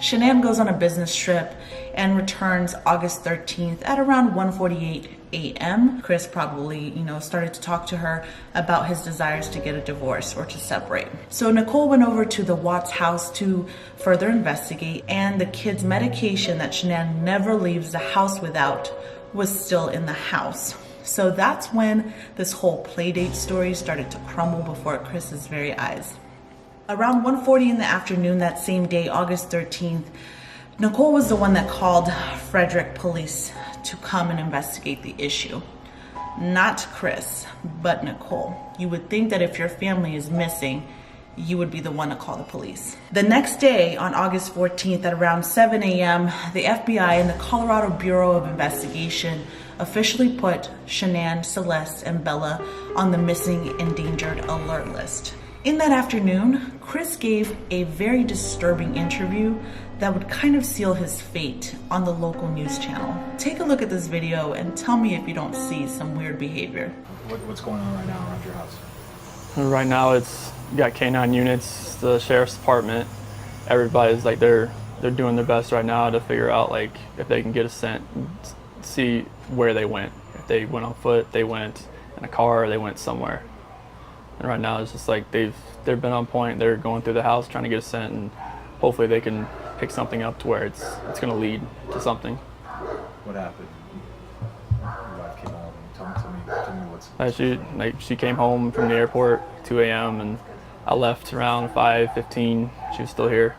Shanann goes on a business trip and returns August 13th at around 1:48 a.m. Chris probably, started to talk to her about his desires to get a divorce or to separate. So Nicole went over to the Watts house to further investigate, and the kid's medication that Shanann never leaves the house without was still in the house. So that's when this whole playdate story started to crumble before Chris's very eyes. Around 1:40 in the afternoon that same day, August 13th, Nicole was the one that called Frederick police to come and investigate the issue. Not Chris, but Nicole. You would think that if your family is missing, you would be the one to call the police. The next day, on August 14th at around 7 a.m., the FBI and the Colorado Bureau of Investigation officially put Shanann, Celeste, and Bella on the missing endangered alert list. In that afternoon, Chris gave a very disturbing interview that would kind of seal his fate on the local news channel. Take a look at this video and tell me if you don't see some weird behavior. What's going on right now around your house? Right now you got K9 units, the sheriff's department. Everybody's like they're doing their best right now to figure out like if they can get a scent, see where they went. If they went on foot, they went in a car, or they went somewhere. And right now it's just like they've been on point. They're going through the house trying to get a scent, and hopefully they can pick something up to where it's going to lead to something. What happened? Your wife came home. Tell me what's. She came home from the airport 2 a.m. and I left around 5:15. She was still here,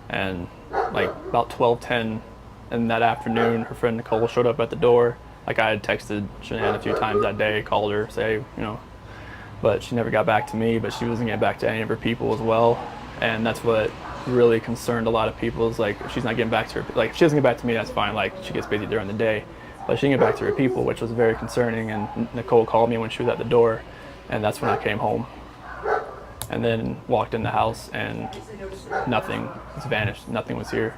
and like about 12:10 in that afternoon, her friend Nicole showed up at the door. Like I had texted Shanann a few times that day, called her, say but she never got back to me. But she wasn't getting back to any of her people as well, and that's what really concerned a lot of people. Is like if she's not getting back to her, like if she doesn't get back to me, that's fine. Like she gets busy during the day, but she didn't get back to her people, which was very concerning. And Nicole called me when she was at the door, and that's when I came home. And then walked in the house, and nothing was vanished. Nothing was here.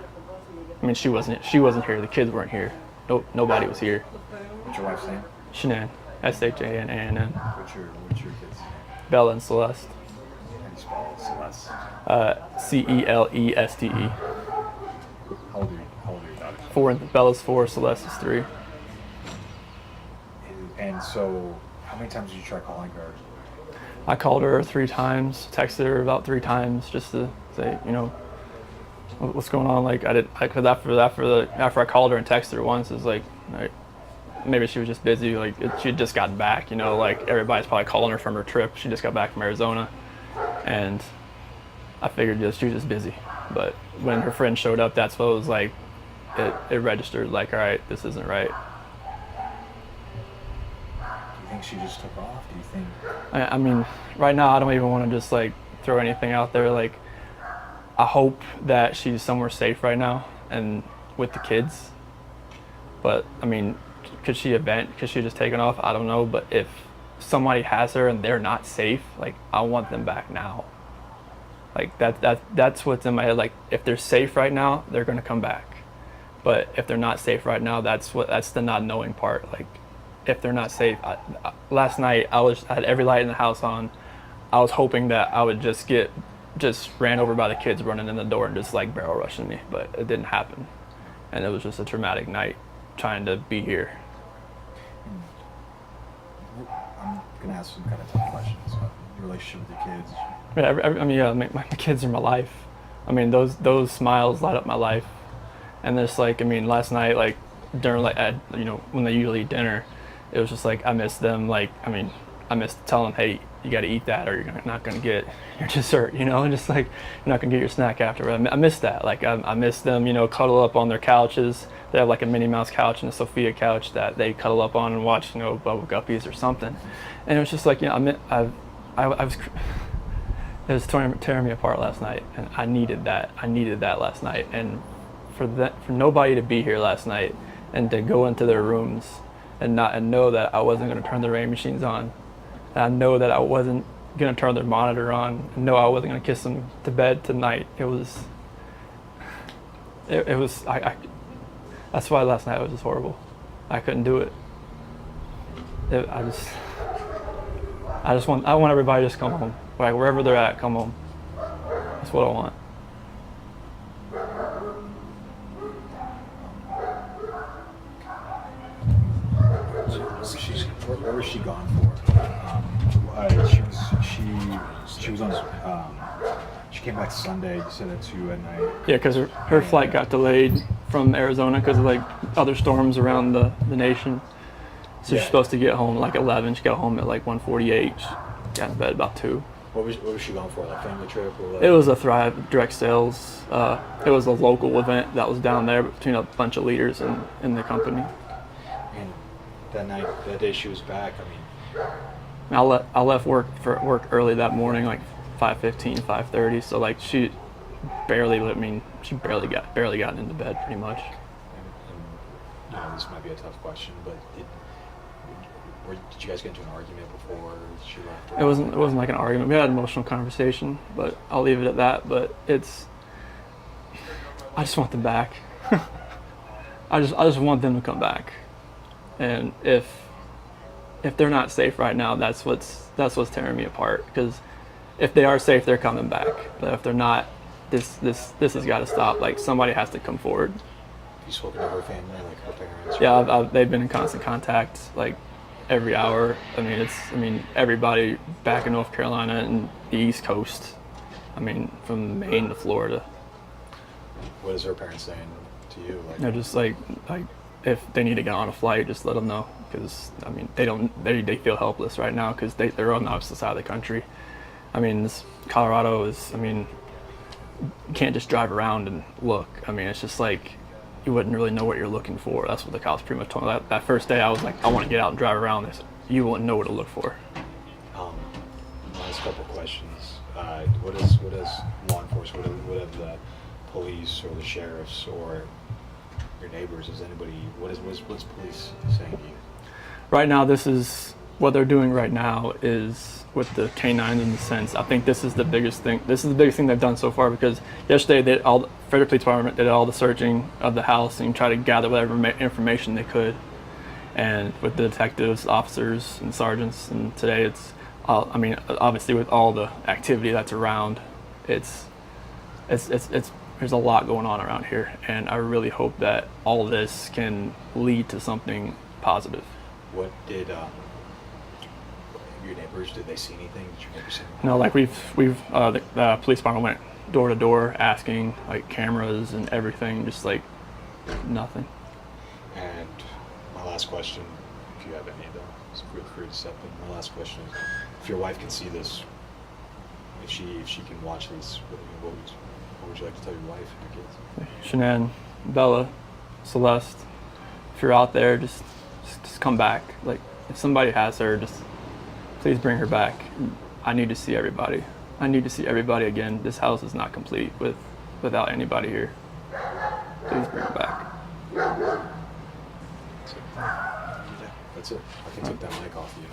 I mean, she wasn't here. The kids weren't here. Nobody was here. What's your wife's name? Shanann, Shanann. What's your kids' name? Bella and Celeste. How do you spell Celeste? Celeste. How old are your daughters? 4. Bella's 4. Celeste is 3. And so, how many times did you try calling her? I called her 3 times, texted her about 3 times just to say, what's going on. Like because after I called her and texted her once, it's like maybe she was just busy. Like she had just gotten back. Like everybody's probably calling her from her trip. She just got back from Arizona, and I figured she was just busy. But when her friend showed up, that's what it was like. It registered like, all right, this isn't right. Do you think she just took off? Do you think? I mean, right now I don't even want to just like throw anything out there. Like I hope that she's somewhere safe right now and with the kids. But I mean, could she just taken off? I don't know. But if somebody has her and they're not safe, like I want them back now. Like that's what's in my head. Like if they're safe right now, they're gonna come back. But if they're not safe right now, that's the not knowing part. Like if they're not safe, last night I had every light in the house on. I was hoping that I would just ran over by the kids running in the door and just like barrel rushing me, but it didn't happen. And it was just a traumatic night trying to be here. I'm gonna ask some kind of tough questions about your relationship with your kids. My kids are my life. I mean, those smiles light up my life. And just like, last night, like during when they usually eat dinner, it was just like I missed them. Like, I missed telling them, hey, you got to eat that, or you're not gonna get your dessert. Just like you're not gonna get your snack after. I missed that. Like I missed them. Cuddle up on their couches. They have like a Minnie Mouse couch and a Sophia couch that they cuddle up on and watch, Bubble Guppies or something. And it was just like, it was tearing me apart last night, and I needed that. I needed that last night, and for nobody to be here last night and to go into their rooms and know that I wasn't going to turn the rain machines on, and I know that I wasn't going to turn their monitor on, and know I wasn't going to kiss them to bed tonight. It was that's why last night was just horrible. I couldn't do it. I want everybody to just come home. Like wherever they're at, come home. That's what I want. she gone for? She was on. She came back Sunday. You said at 2 at night. Yeah, because her flight got delayed from Arizona because of like other storms around the nation. So she's supposed to get home at like 11. She got home at like 1:48. She got in bed about 2. What was she going for? Like family trip or what? It was a Thrive direct sales. It was a local event that was down there between a bunch of leaders in the company. And that day she was back. I mean, I left work early that morning, like 5:15, 5:30. So like she barely got into bed pretty much. and this might be a tough question, but did you guys get into an argument before she left? It wasn't like an argument. We had an emotional conversation, but I'll leave it at that. But I just want them back. I just want them to come back. And if they're not safe right now, that's what's tearing me apart. Because if they are safe, they're coming back. But if they're not, this has got to stop. Like somebody has to come forward. You spoken to her family, like her parents? Yeah, they've been in constant contact, like every hour. I mean, everybody back in North Carolina and the East Coast. I mean, from Maine to Florida. What is her parents saying to you? Like, They're just like if they need to get on a flight, just let them know. Because I mean, they feel helpless right now because they're on the opposite side of the country. I mean, Colorado is. I mean, you can't just drive around and look. I mean, it's just like you wouldn't really know what you're looking for. That's what the cops pretty much told me. That first day, I was like, I want to get out and drive around. They said, you wouldn't know what to look for. Last couple questions. What is law enforcement? What have the police or the sheriffs or your neighbors? Is anybody? What's police saying to you? Right now, this is what they're doing right now is with the canines in the sense. I think this is the biggest thing. This is the biggest thing they've done so far because yesterday Frederick Police Department did all the searching of the house and tried to gather whatever information they could. And with the detectives, officers, and sergeants, and today it's, I mean, obviously with all the activity that's around, there's a lot going on around here, and I really hope that all of this can lead to something positive. What did your neighbors? Did they see anything? Did your neighbors see anything? No, like the police department went door to door asking, like cameras and everything, just like nothing. And my last question, if you have any of them, feel free to step in. My last question is, if your wife can see this, if she can watch this, what would you like to tell your wife and your kids? Shanann, Bella, Celeste, if you're out there, just come back. Like, if somebody has her, just please bring her back. I need to see everybody. I need to see everybody again. This house is not complete without anybody here. Please bring her back. That's it. I can take that mic off you.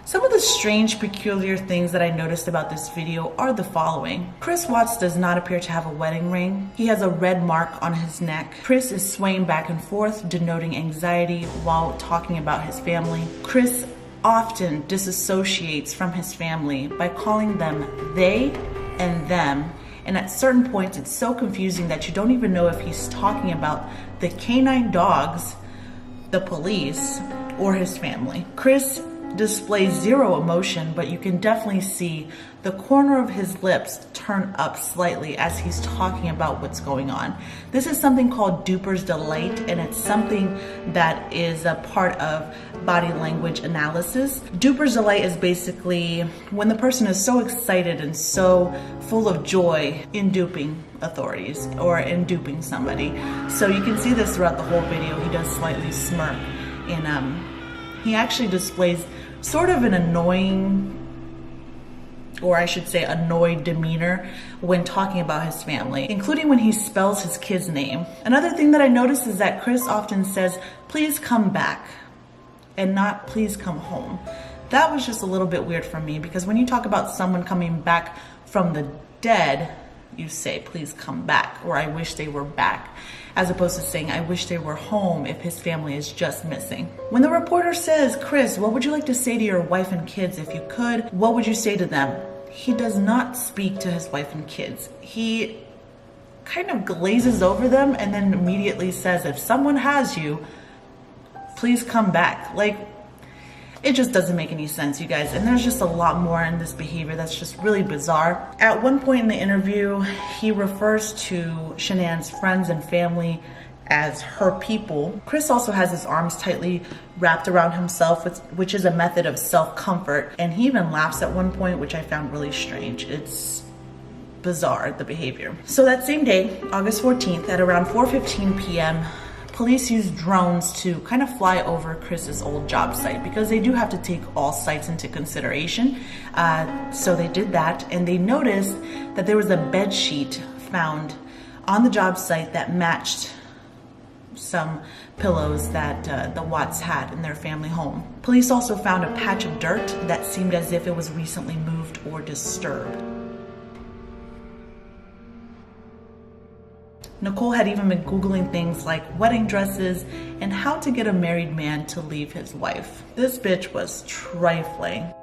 Some of the strange, peculiar things that I noticed about this video are the following. Chris Watts does not appear to have a wedding ring. He has a red mark on his neck. Chris is swaying back and forth, denoting anxiety while talking about his family. Chris often disassociates from his family by calling them they and them. And at certain points, it's so confusing that you don't even know if he's talking about the canine dogs, the police, or his family. Chris displays zero emotion, but you can definitely see the corner of his lips turn up slightly as he's talking about what's going on. This is something called Duper's Delight, and it's something that is a part of body language analysis. Duper's Delight is basically when the person is so excited and so full of joy in duping authorities or in duping somebody. So you can see this throughout the whole video. He does slightly smirk, and he actually displays sort of an annoying, or I should say annoyed demeanor when talking about his family, including when he spells his kid's name. Another thing that I noticed is that Chris often says, please come back, and not please come home. That was just a little bit weird for me, because when you talk about someone coming back from the dead, you say, please come back, or I wish they were back, as opposed to saying, I wish they were home if his family is just missing. When the reporter says, Chris, what would you like to say to your wife and kids if you could? What would you say to them? He does not speak to his wife and kids. He kind of glazes over them and then immediately says, if someone has you, please come back. Like, It just doesn't make any sense, you guys. And there's just a lot more in this behavior that's just really bizarre. At one point in the interview, he refers to Shanann's friends and family as her people. Chris also has his arms tightly wrapped around himself, which is a method of self-comfort. And he even laughs at one point, which I found really strange. It's bizarre, the behavior. So that same day, August 14th, at around 4:15 p.m., police used drones to kind of fly over Chris's old job site because they do have to take all sites into consideration. So they did that, and they noticed that there was a bed sheet found on the job site that matched some pillows that the Watts had in their family home. Police also found a patch of dirt that seemed as if it was recently moved or disturbed. Nicole had even been Googling things like wedding dresses and how to get a married man to leave his wife. This bitch was trifling.